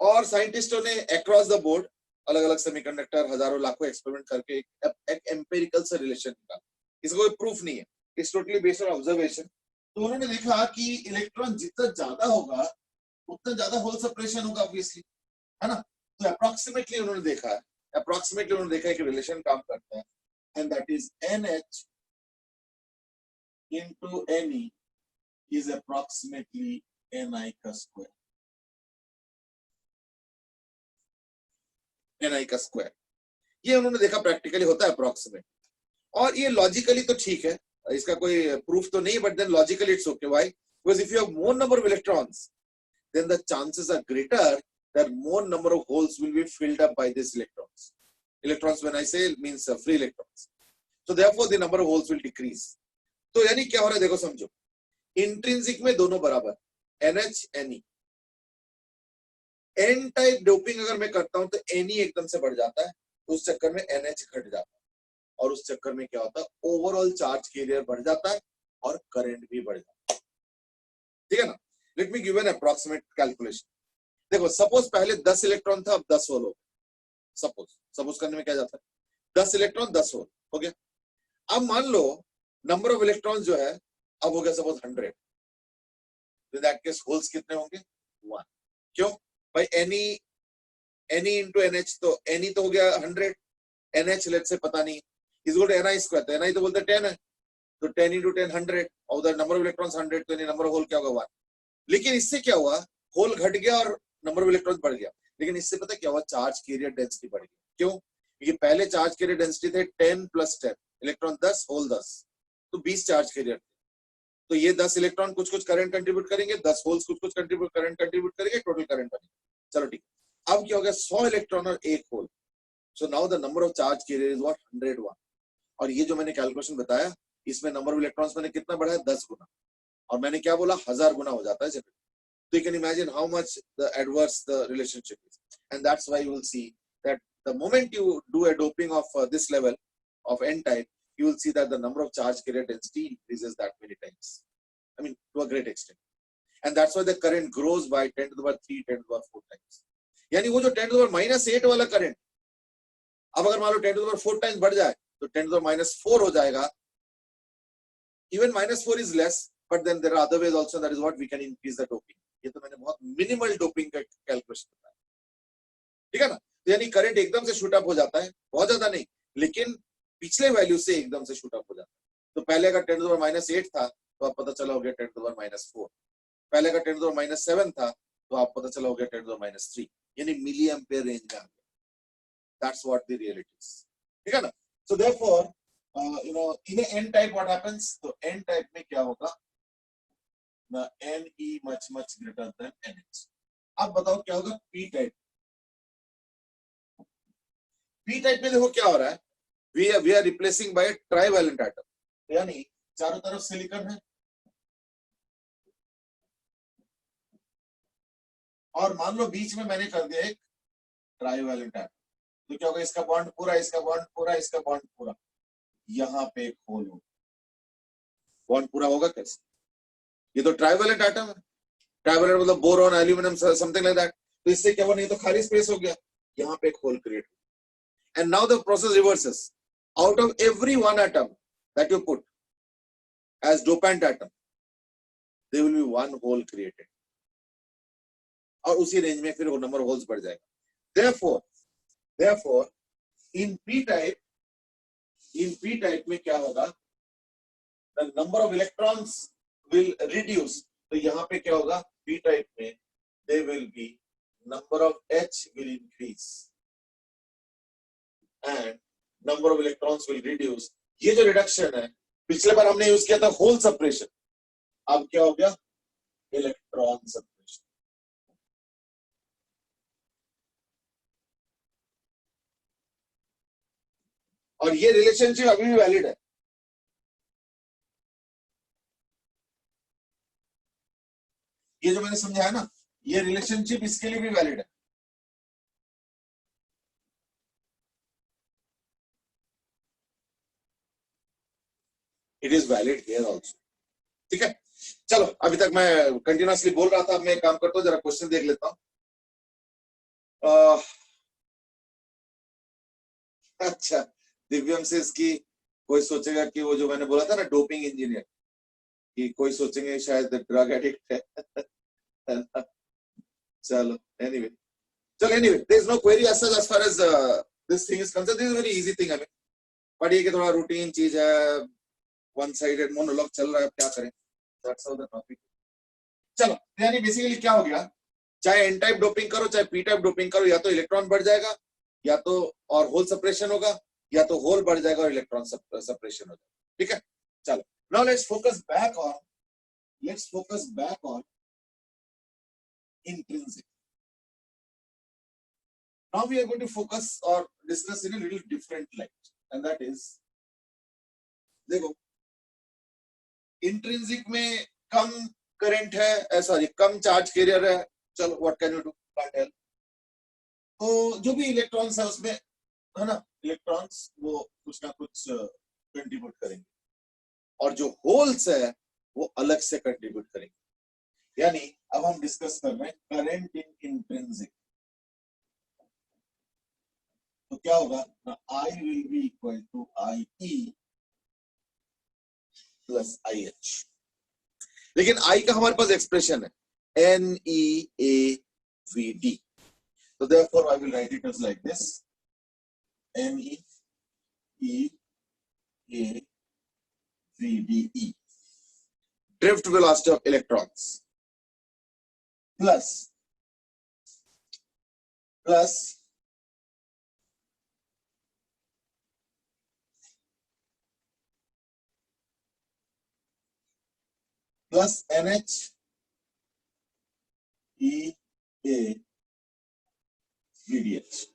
और साइंटिस्टों ने अक्रॉस द बोर्ड अलग अलग सेमीकंडक्टर हजारों लाखों एक्सपेरिमेंट करके एक एम्पिरिकल से रिलेशन निकाला। इसका कोई प्रूफ नहीं है, it's totally based on observation. तो उन्होंने देखा कि इलेक्ट्रॉन जितना ज्यादा होगा उतना ज्यादा होल सेपरेशन होगा, ऑब्वियसली, है ना। तो अप्रोक्सीमेटली उन्होंने देखा है कि रिलेशन काम करता है, and that is NH into Ne is approximately Ni का स्क्वायर, Ni का स्क्वायर। ये उन्होंने देखा प्रैक्टिकली होता है अप्रोक्सीमेट। और ये लॉजिकली तो ठीक है, इसका कोई प्रूफ तो नहीं, but then logically it's okay. Why? Because if you have more number of electrons, then the chances are greater that more number of holes will be filled up by these electrons. Electrons, when I say, means free electrons. So therefore the number of holes will decrease. तो यानी क्या हो रहा है देखो समझो, intrinsic में दोनों बराबर, NH Ne. N type doping अगर मैं करता हूं तो Ne एकदम से बढ़ जाता है, तो उस चक्कर में NH घट जाता है, और उस चक्कर में क्या होता है, ओवरऑल चार्ज कैरियर बढ़ जाता है और करंट भी बढ़ जाता है. ठीक है ना? Let me give an approximate calculation. देखो सपोज पहले 10 इलेक्ट्रॉन था, अब 10 होल हो. सपोज करने में क्या जाता है, 10 इलेक्ट्रॉन 10 होल हो गया. अब मान लो नंबर ऑफ इलेक्ट्रॉन जो है अब हो गया suppose 100. In that case holes कितने होंगे? 1. क्यों भाई? Ni into NH, तो Ne तो हो गया 100, NH लेट से पता नहीं, is equal to Ni square, तो Ni तो बोलते 10 है, तो 10 into 10 100, और द नंबर ऑफ इलेक्ट्रॉन्स 100, तो नंबर ऑफ होल क्या होगा? 1. लेकिन इससे क्या हुआ, होल घट गया और नंबर ऑफ इलेक्ट्रॉन्स बढ़ गया. लेकिन इससे पता क्या हुआ, चार्ज कैरियर डेंसिटी बढ़ गई. क्यों? क्योंकि पहले चार्ज कैरियर डेंसिटी थे 10 + 10, इलेक्ट्रॉन 10 होल 10, तो 20 चार्ज कैरियर. तो ये 10 इलेक्ट्रॉन कुछ कुछ करंट कंट्रीब्यूट करेंगे, 10 होल्स कुछ कुछ करंट कंट्रीब्यूट करेंगे, टोटल करंट बनेगा. चलो ठीक. अब क्या हो गया, 100 इलेक्ट्रॉन और 1 hole. So now the number of charge carrier is what? 101. और ये जो मैंने कैलकुलेशन बताया, इसमें नंबर ऑफ इलेक्ट्रॉन्स मैंने कितना बढ़ाया? 10 गुना. और मैंने क्या बोला, 1000 गुना हो जाता है generally. So you can imagine how much the adverse the relationship is, and that's why you will see that the moment you do a doping of this level of N type, you will see that the number of charge carrier density increases that many times. I mean, to a great extent, and that's why the current grows by 10 to the power 3, 10 to the power 4 times. यानी वो जो 10 to the power -8 वाला current, अब अगर मान लो 10 to the power 4 times बढ़ जाए, तो 10 to the power -4 हो जाएगा. Even -4 is less, but then there are other ways also, that is what we can increase the doping. ये तो मैंने बहुत मिनिमल डोपिंग का कैलकुलेशन बताया. ठीक है ना? तो यानी करंट एकदम से शूट अप हो जाता है, बहुत ज्यादा नहीं, लेकिन पिछले वैल्यू से एकदम से शूट अप हो जाता है. तो पहले अगर 10 to the power -8 था, तो आप पता चला हो गया 10 to the power -4. पहले अगर 10 to the power -7 था, तो आप पता चला हो गया 10 to the power -3. यानी मिली एम्पियर रेंज में आ गया. That's what the reality is. ठीक है ना? So therefore in a N type what happens? तो N type में क्या होगा, the Ne much greater than NH. अब बताओ क्या होगा P type? P type में देखो क्या हो रहा है, we are replacing by a trivalent atom. यानी चारों तरफ सिलिकॉन है और मान लो बीच में मैंने कर दिया एक ट्राइवैलेंट एटम, तो क्या होगा, इसका बॉन्ड पूरा, इसका बॉन्ड पूरा, इसका बॉन्ड पूरा, यहाँ पे एक होल होगा. बॉन्ड पूरा होगा कैसे? ये तो ट्राइवैलेंट एटम है. ट्राइवैलेंट मतलब boron, aluminium, something like that. तो इससे क्या हुआ, नहीं तो खाली स्पेस हो गया, यहाँ पे एक होल क्रिएट हो. And now the process reverses. Out of every one atom that you put as dopant atom, there will be one hole created. और उसी रेंज में फिर वो नंबर ऑफ होल्स बढ़ जाएगा. therefore in p type में क्या होगा, the number of electrons will reduce. तो यहाँ पे क्या होगा, p type में there will be number of H will increase and number of electrons will reduce. ये जो रिडक्शन है, पिछले बार हमने यूज किया था होल सेपरेशन, अब क्या हो गया, इलेक्ट्रॉन सेपरेशन. और ये रिलेशनशिप अभी भी वैलिड है. ये जो मैंने समझाया ना, ये रिलेशनशिप इसके लिए भी वैलिड है. It is valid here also. ठीक है, चलो अभी तक मैं कंटिन्यूअसली बोल रहा था, अब मैं एक काम करता हूँ, जरा क्वेश्चन देख लेता हूँ. अच्छा, दिव्यम से इसकी कोई सोचेगा कि वो जो मैंने बोला था ना डोपिंग इंजीनियर, कि कोई सोचेंगे शायद ड्रग एडिक्ट है. चलो anyway there is no query as such as far as this thing is concern. This is very easy thing. हमें बट ये कि थोड़ा रूटीन चीज है, वन साइडेड मोनोलॉग चल रहा है, क्या करें. That's all the topic. चलो यानी बेसिकली क्या हो गया, चाहे एन टाइप डोपिंग करो चाहे पी टाइप डोपिंग करो, या तो इलेक्ट्रॉन बढ़ जाएगा, या तो और होल सेपरेशन होगा, या तो होल बढ़ जाएगा और इलेक्ट्रॉन सेपरेशन हो जाएगा। ठीक है, चलो now let's focus back on intrinsic. Now we are going to focus or discuss in a little different light, and that is, देखो इंट्रिंसिक में कम करंट है, सॉरी कम चार्ज कैरियर है, चलो what can you do, can't help. तो जो भी electrons है उसमें, है ना, इलेक्ट्रॉन्स वो कुछ ना कुछ कंट्रीब्यूट करेंगे, और जो होल्स है वो अलग से कंट्रीब्यूट करेंगे। यानी अब हम डिस्कस कर रहे हैं करंट इन इंट्रिंसिक। तो क्या होगा, I will be equal to IE plus IH। लेकिन I का हमारे पास एक्सप्रेशन है NeAVD, so therefore I will write it as like this, NeAVDE, drift velocity of electrons, plus NH VDH।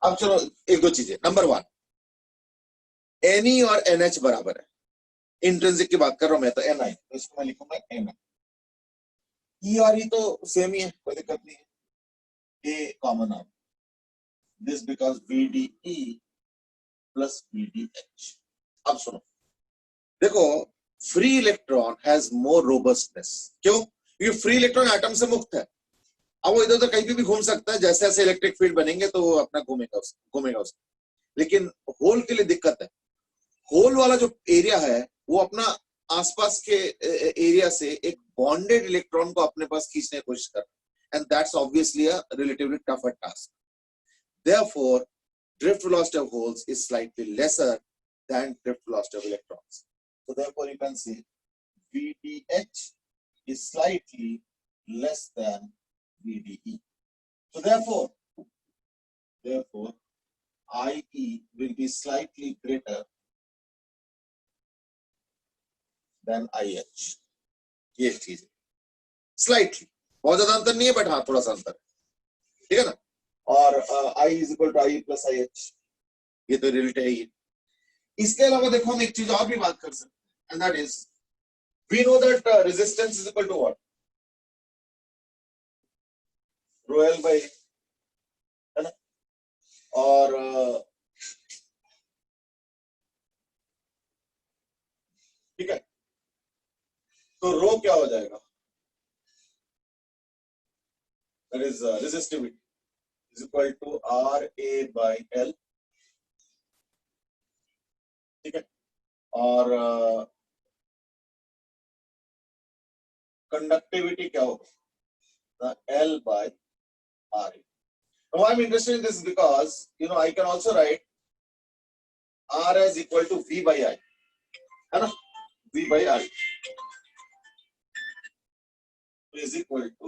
अब चलो एक दो चीजें। नंबर वन, Ne और NH बराबर है, इंट्रिंसिक की बात कर रहा हूं मैं, तो Ni, तो इसको मैं लिखूंगा Ni। E और E तो सेम ही है, कोई दिक्कत नहीं है, A कॉमन आ, this because VDE plus VDH। अब सुनो, देखो free electron has more robustness. क्यों? क्योंकि फ्री इलेक्ट्रॉन एटम से मुक्त है, अब वो इधर उधर कहीं भी घूम सकता है, जैसे जैसे इलेक्ट्रिक फील्ड बनेंगे तो वो अपना घूमेगा उसमें। लेकिन होल के लिए दिक्कत है, होल वाला जो एरिया है वो अपना आसपास के एरिया से एक बॉन्डेड इलेक्ट्रॉन को अपने पास खींचने की कोशिश कर रहा है, and that's obviously a relatively tougher task. Therefore drift velocity of holes is slightly lesser than drift velocity of electrons. So therefore you can say VDH is slightly less than VDE. So therefore IE will be slightly greater than IH। ये चीज है, slightly, बहुत ज्यादा अंतर नहीं है, but हाँ थोड़ा सा अंतर है, ठीक है ना। और I is equal to IE plus IH, ये तो रिलेटेड है ही। इसके अलावा देखो हम एक चीज और भी बात कर सकते हैं, and that is we know that resistance is equal to what, rho L by, है ना, और ठीक है, तो रो क्या हो जाएगा, that is resistivity is equal to RA by L, ठीक है, और कंडक्टिविटी क्या होगा, L by RA। Now I'm interested in this because you know I can also write R as equal to V by I, है ना, V by I is equal to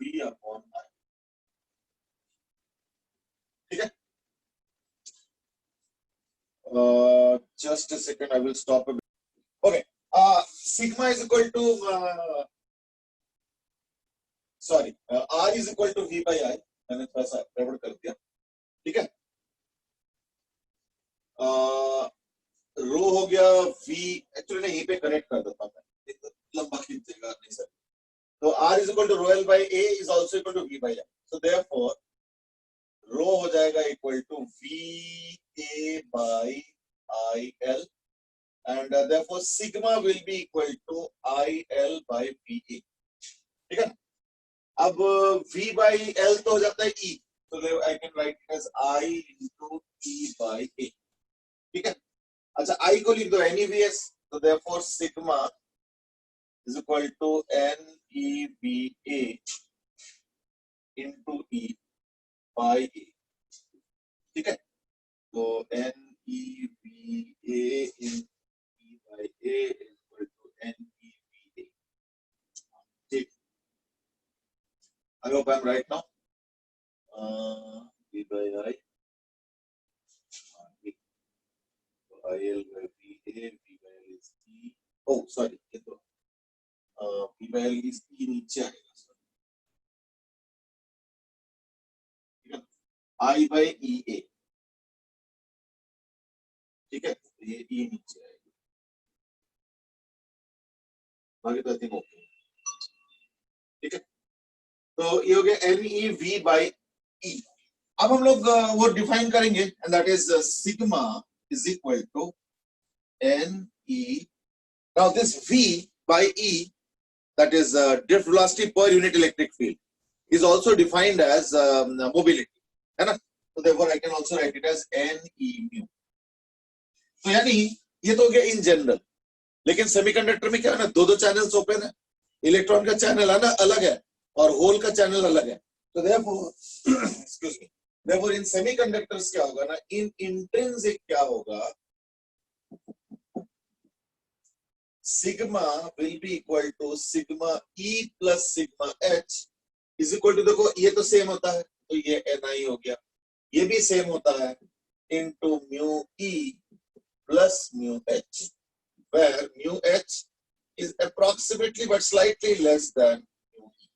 V upon I, ठीक है। Just a second, I will stop a bit. Okay, sigma is equal to sorry, R is equal to V by I, मैंने थोड़ा सा गड़बड़ कर दिया, ठीक है। रो हो गया V, एक्चुअली नहीं, यहीं पे कनेक्ट कर देता हूं मैं, लंबा खींचेगा नहीं सर। तो R is equal to rho L by A is also equal to V by I, so therefore rho हो जाएगा equal to VA by IL, and therefore sigma will be equal to IL by VA, ठीक है। अब V by L तो हो जाता है E, so I can write it as I into E by A, ठीक है। अच्छा, I को लिख दो NeVS, so therefore sigma is equal to NeVA into E by A, ठीक है। तो NeVA in E by A is equal to NeVA, ठीक। I hope I'm right now. V by I by L by VA, V by L is E. Oh, sorry, ये तो V by L is E नीचे आएगा, sorry. ठीक है, I by EA, ठीक है, ये E नीचे आएगा, बाकी तो आई थिंक ओके, ठीक है. तो ये हो गया NEV by E. अब हम लोग वो डिफाइन करेंगे, and that is sigma is equal to NE. Now this V by E, that is drift velocity per unit electric field, is also defined as mobility, है ना? So therefore I can also write it as NE mu. तो यानी ये तो हो गया in general, लेकिन semiconductor में क्या है ना, दो चैनल्स ओपन है, इलेक्ट्रॉन का चैनल है ना अलग है और होल का चैनल अलग है. तो therefore excuse me, therefore in semiconductors क्या होगा ना, in intrinsic क्या होगा, sigma will be equal to sigma E plus sigma H is equal to, देखो ये तो सेम होता है तो ये Ni हो गया, ये भी सेम होता है, into mu E plus mu H, where mu H is approximately but slightly less than mu E.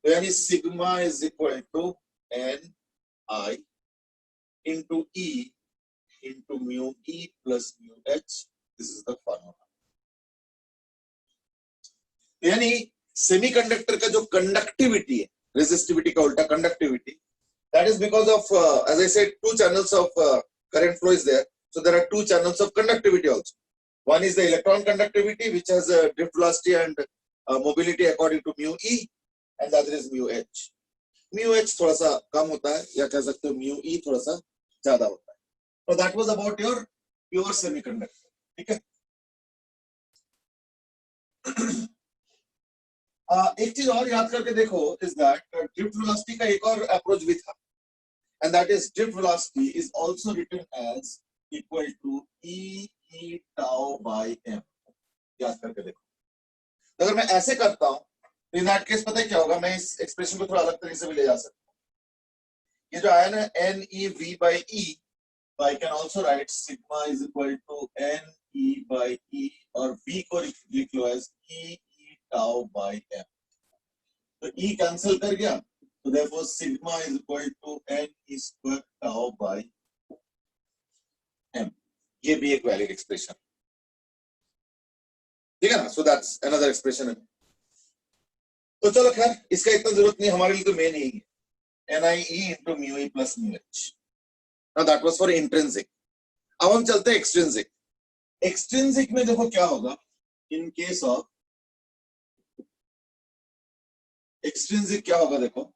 तो यानी sigma is equal to Ni into E into mu E plus mu H. This is the formula. यानी semiconductor का जो conductivity है, resistivity का उल्टा conductivity, that is because of as I said, two channels of current flow is there, so there are two channels of conductivity also. One is the electron conductivity, which has drift velocity and mobility according to mu E, and the other is mu H. Mu H थोड़ा सा कम होता है, या कह सकते हो mu E थोड़ा सा ज्यादा होता है. So that was about your pure semiconductor, ठीक है. एक चीज और याद करके देखो, इज दैट ड्रिफ्ट वेलोसिटी का एक और अप्रोच भी था, and that is drift velocity is also written as equal to E tau by m. याद करके देखो. तो अगर मैं ऐसे करता हूं तो इन दैट केस पता है क्या होगा, मैं इस एक्सप्रेशन को थोड़ा अलग तरीके से भी ले जा सकता हूं. ये जो आया ना NEV by E, तो I can also write sigma is equal to NE by E, और V को लिख लो as E tau by m. तो E कैंसिल कर गया, तो therefore sigma is equal to NE square tau by m. ये भी एक वैलिड एक्सप्रेशन, ठीक है ना. So that's another expression. तो चलो खैर, इसका इतना जरूरत नहीं, हमारे लिए तो मेन यही है, NIE into mu E plus mu H. Now that was for intrinsic. अब हम चलते हैं एक्सट्रिंसिक. एक्सट्रिंसिक में देखो क्या होगा, इन केस ऑफ एक्सट्रिंसिक क्या होगा, देखो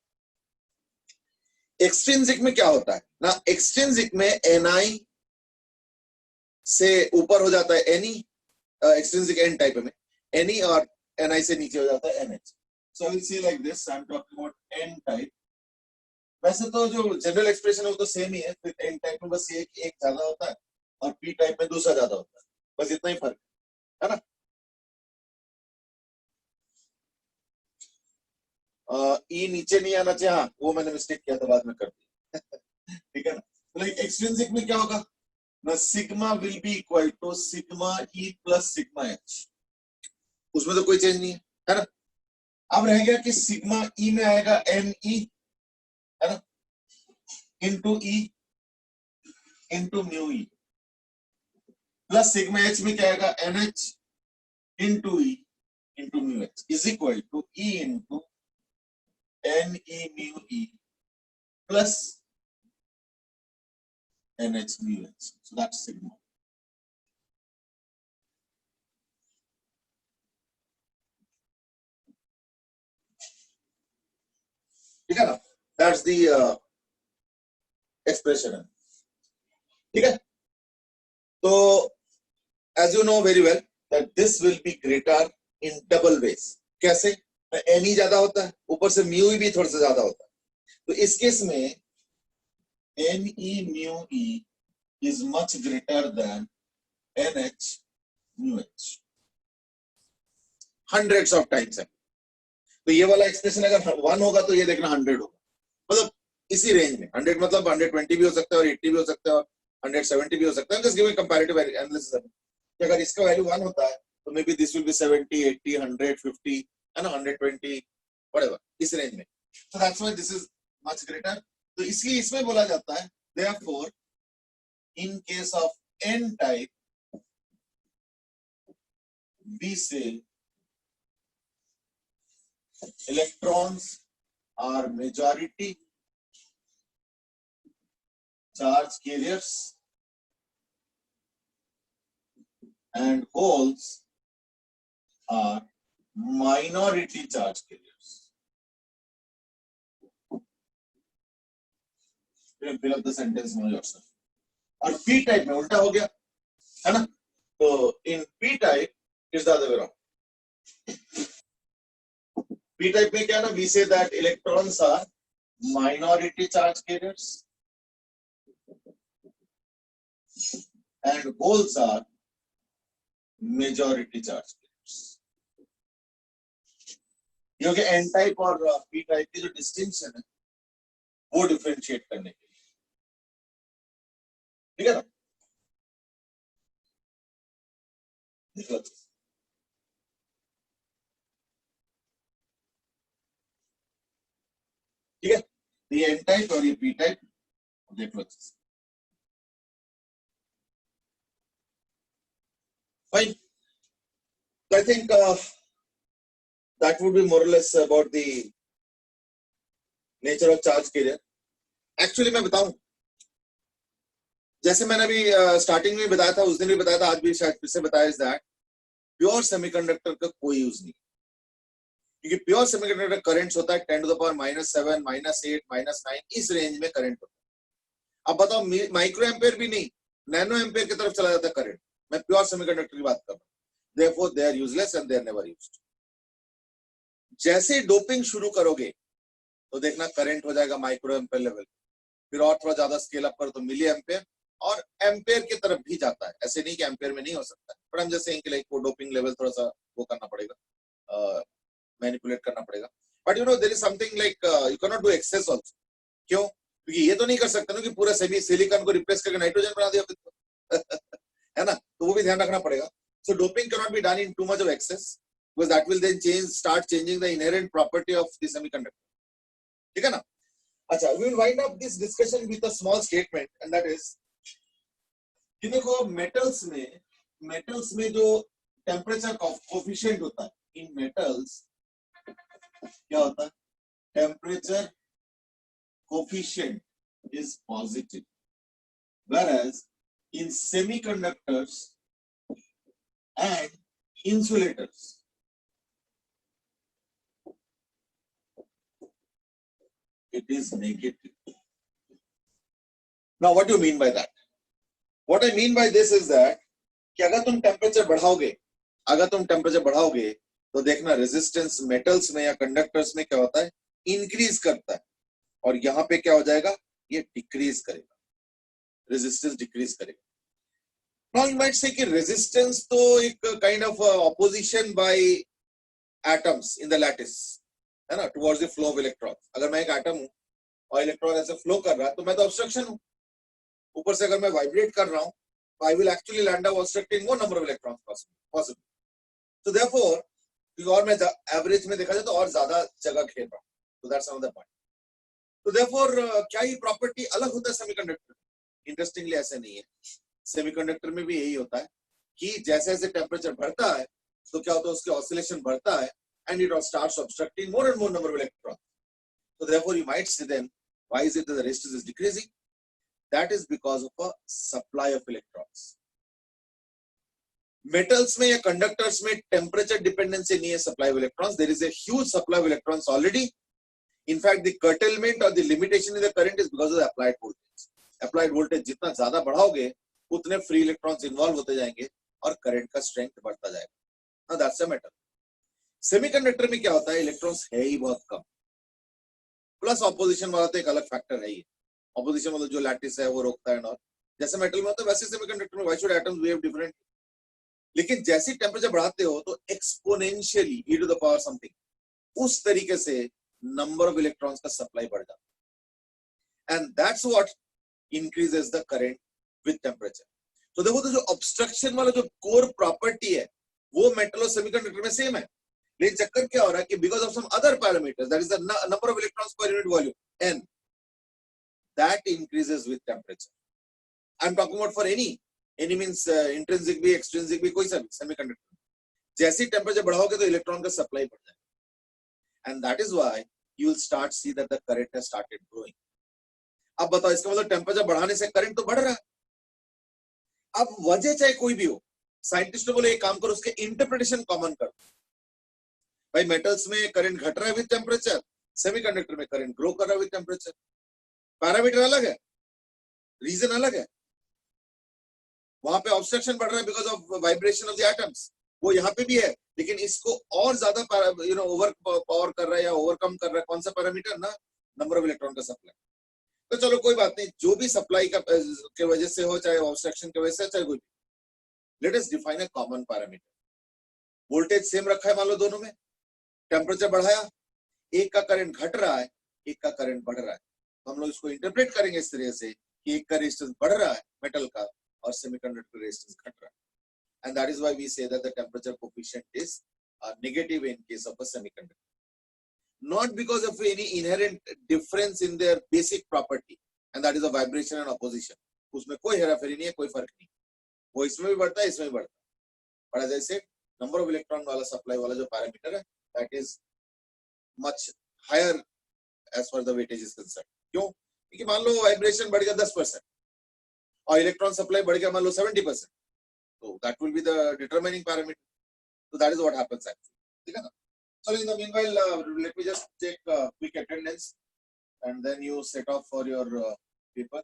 एक्सट्रिंसिक में क्या होता है ना, एक्सट्रिंसिक में Ni से ऊपर हो जाता है Ne, एक्सट्रिंसिक N टाइप में Ne, और Ni से नीचे हो जाता है NH. So I will say like this, I am talking about N type. वैसे तो जो जनरल एक्सप्रेशन है वो तो सेम ही है, फिर N टाइप में बस एक ज्यादा होता है और P टाइप में दूसरा ज्यादा होता है, बस इतना ही फर्क है ना. E नीचे नहीं आना चाहिए, हाँ वो मैंने मिस्टेक किया था, बाद में कर दिया. ठीक है ना. तो लाइक एक्सट्रिंसिक में क्या होगा ना, sigma will be equal to sigma E plus sigma H. उसमें तो कोई चेंज नहीं है ना. अब रह गया कि सिग्मा E में आएगा NE, है ना, into E into mu E, plus sigma H में क्या आएगा NH into E into mu H is equal to E into NE mu E plus NH mu H. So that's sigma. ठीक है ना. That's the expression. ठीक है. तो as you know very well that this will be greater in double ways. कैसे? Ne ज्यादा होता है, ऊपर से mu भी थोड़ा सा ज्यादा होता है. तो इस केस में Ne mu E is much greater than NH mu H. Hundreds of times है. तो ये वाला एक्सप्रेशन अगर 1 होगा तो ये देखना 100 होगा, मतलब इसी रेंज में. 100 मतलब 120 भी हो सकता है और 80 भी हो सकता है और 170 भी हो सकता है. Just giving comparative analysis. कि अगर इसका वैल्यू 1 होता है तो may be this will be 70, 80, 100, 50 है ना, 120 व्हाटएवर, इस रेंज में. So that's why this is much greater. तो इसलिए इसमें बोला जाता है therefore in case of n type we say electrons are majority charge carriers and holes are minority charge carriers. Fill up the sentence now yourself. और P type में उल्टा हो गया है ना. तो in P type is the other way around. P type में क्या है ना, we say that electrons are minority charge carriers and holes are majority charge carriers. क्योंकि N type और P type की जो डिस्टिंक्शन है वो डिफरेंशिएट करने के लिए, ठीक है ना. देखो ठीक है, ये N टाइप और ये P टाइप देख लो. Fine. So I think that would be more or less about the nature of charge carrier. Actually मैं बताऊं, जैसे मैंने अभी स्टार्टिंग में बताया था, उस दिन भी बताया था, आज भी शायद फिर से बताया, इज दैट प्योर सेमीकंडक्टर का कोई यूज नहीं. क्योंकि प्योर सेमीकंडक्टर करंट्स होता है 10 to the power -7, -8, -9, इस रेंज में करंट होता है. अब बताओ, माइक्रो एम्पेयर भी नहीं, नैनो एम्पेयर की तरफ चला जाता है करंट. मैं प्योर सेमीकंडक्टर की बात कर रहा हूं. Therefore they are useless and they are never used. जैसे डोपिंग शुरू करोगे तो देखना करंट हो जाएगा माइक्रो एम्पेयर लेवल, फिर और थोड़ा ज्यादा स्केल अप करो तो मिली एम्पेयर और एम्पेयर की तरफ भी जाता है. ऐसे नहीं कि एम्पेयर में नहीं हो सकता, बट हम जैसे लाइक वो डोपिंग लेवल थोड़ा सा वो करना पड़ेगा, मैनिपुलेट करना पड़ेगा. But you know there is something like you can not do access also. क्यों? क्योंकि ये तो नहीं कर सकते ना कि पूरा सिलिकॉन को रिप्लेस करके नाइट्रोजन बना दिया फिर है ना, तो वो भी ध्यान रखना पड़ेगा. So doping cannot be done in too much of excess because that will then start changing the inherent property of the semiconductor. ठीक है ना. अच्छा, we will wind up this discussion with a small statement and that is कि देखो metals में जो temperature coefficient होता है, in metals क्या होता है, temperature coefficient is positive, whereas in semiconductors and insulators it is negative. Now what do you mean by that? What I mean by this is that कि अगर तुम टेम्परेचर बढ़ाओगे तो देखना रेजिस्टेंस मेटल्स में या कंडक्टर्स में क्या होता है, इंक्रीज करता है, और यहाँ पे क्या हो जाएगा, ये डिक्रीज करेगा, रेजिस्टेंस डिक्रीज करेगा. Now you might say कि resistance तो एक kind of opposition by atoms in the lattice है ना, towards the flow of electrons. अगर मैं एक एटम हूँ और इलेक्ट्रॉन ऐसे फ्लो कर रहा है तो मैं तो ऑब्स्ट्रक्शन हूँ. ऊपर से अगर मैं वाइब्रेट कर रहा हूँ तो I will actually land up obstructing more number of electrons possible. So therefore, और मैं एवरेज में देखा जाए तो और ज्यादा जगह घेर रहा हूँ. So that's another point. So therefore क्या ये प्रॉपर्टी अलग होता है सेमीकंडक्टर? इंटरेस्टिंगली ऐसे नहीं है. सेमीकंडक्टर में भी यही होता है कि जैसे जैसे टेम्परेचर बढ़ता है तो क्या होता है, उसके ऑसिलेशन बढ़ता है and it starts obstructing more and more number of electrons. So therefore you might say then, why is it that the resistance is decreasing? That is because of a supply of electrons. Metals में या conductors में temperature dependency नहीं है supply of electrons. There is a huge supply of electrons already. In fact, the curtailment or the limitation in the current is because of the applied voltage. Applied voltage जितना ज्यादा बढ़ाओगे उतने free electrons involve होते जाएंगे और current का strength बढ़ता जाएगा. Now that's a metal. Semiconductor में क्या होता है, इलेक्ट्रॉन्स है ही बहुत कम, प्लस ऑपोजिशन वाला तो एक अलग फैक्टर है ही. ऑपोजिशन मतलब जो लैटिस है वो रोकता है, और जैसे मेटल में होता है वैसे सेमीकंडक्टर में why should atoms behave different. लेकिन जैसे टेम्परेचर बढ़ाते हो तो exponentially e to the power something, उस तरीके से नंबर ऑफ इलेक्ट्रॉन्स का सप्लाई बढ़ जाता है, and that's what increases the current with temperature. तो देखो, तो जो obstruction वाला जो core property है वो metal और semiconductor में same है, लेकिन चक्कर क्या हो रहा है कि because of some other parameters, that is the number of electrons per unit volume, n, that increases with temperature. I'm talking about for any means intrinsic भी, extrinsic भी, कोई सा भी semiconductor. जैसे टेम्परेचर बढ़ाओगे तो इलेक्ट्रॉन का सप्लाई बढ़ जाएगा, and that is why you will start see that the current has started growing. अब बताओ, इसका मतलब टेम्परेचर बढ़ाने से करंट तो बढ़ रहा है. अब वजह चाहे कोई भी हो, साइंटिस्टों बोले एक काम करो, उसके इंटरप्रिटेशन कॉमन कर. भाई मेटल्स में करंट घट रहा है विद टेम्परेचर, सेमीकंडक्टर में करंट ग्रो कर रहा है विद टेम्परेचर. पैरामीटर अलग है, रीजन अलग है. वहां पे ऑब्स्ट्रक्शन बढ़ रहा है because of vibration of the atoms, वो यहाँ पे भी है, लेकिन इसको और ज्यादा ओवर पावर कर रहा है या ओवरकम कर रहा है. कौन सा पैरामीटर ना, नंबर ऑफ इलेक्ट्रॉन का सप्लाई. तो चलो कोई बात नहीं, जो भी सप्लाई का के वजह से हो, चाहे ऑब्स्ट्रक्शन की वजह से, चाहे कोई, let us define a common parameter. Voltage same रखा है मान लो दोनों में, टेम्परेचर बढ़ाया, एक का करंट घट रहा है, एक का करंट बढ़ रहा है. तो हम लोग इसको इंटरप्रेट करेंगे इस तरह से कि एक का रेजिस्टेंस बढ़ रहा है मेटल का और सेमीकंडक्टर रेजिस्टेंस घट रहा है. And that is why we say that the temperature coefficient is negative in case of a semiconductor. Not because of any inherent difference in their basic property, and that is a vibration and opposition. उसमें कोई हेराफेरी नहीं है, कोई फर्क नहीं. वो इसमें भी बढ़ता है, इसमें भी बढ़ता है. But as I said, number of electron वाला सप्लाई वाला जो पैरामीटर है, that is much higher as far as the weightage is concerned. क्यों? क्योंकि मान लो वाइब्रेशन बढ़ गया 10% और इलेक्ट्रॉन सप्लाई बढ़ गया मान लो 70%. So that will be the determining parameter. So that is what happens actually. ठीक है ना? So in the meanwhile, let me just take quick attendance, and then you set off for your paper.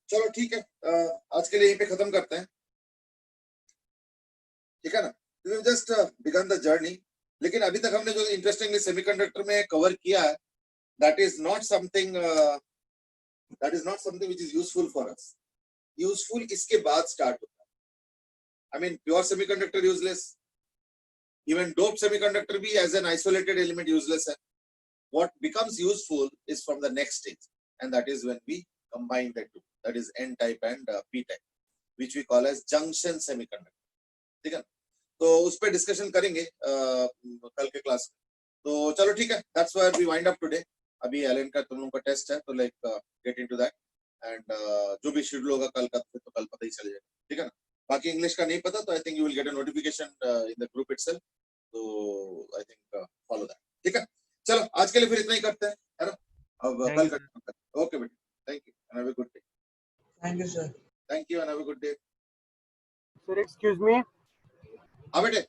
चलो ठीक है, आज के लिए यहीं पे खत्म करते हैं. ठीक है ना? We just begun the journey. लेकिन अभी तक हमने जो इंटरेस्टिंगली सेमीकंडक्टर में कवर किया है, that is not something which is useful for us. Useful इसके बाद start होता है. I mean, pure semiconductor useless. Even doped semiconductor भी as an isolated element useless है. What becomes useful is from the next stage, and that is when we combine the two. That is N-type and P-type, which we call as junction semiconductor. ठीक है? तो उस पर discussion करेंगे कल के class में. तो चलो ठीक है, that's where we wind up today. अभी एलन का तुम लोगों का टेस्ट है, तो like get into that, and जो भी शेड्यूल होगा कल का तो कल पता ही चल जाएगा. ठीक है ना? बाकी इंग्लिश का नहीं पता तो I think you will get a notification in the group itself. तो आई थिंक फॉलो दैट. ठीक है, चलो आज के लिए फिर इतना ही करते हैं, है ना? अब कल करते हैं. ओके बेटा, thank you and have a good day. Thank you sir. Thank you and have a good day. Sir excuse me हाँ बेटे.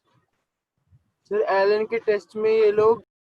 सर, एलन के टेस्ट में ये लोग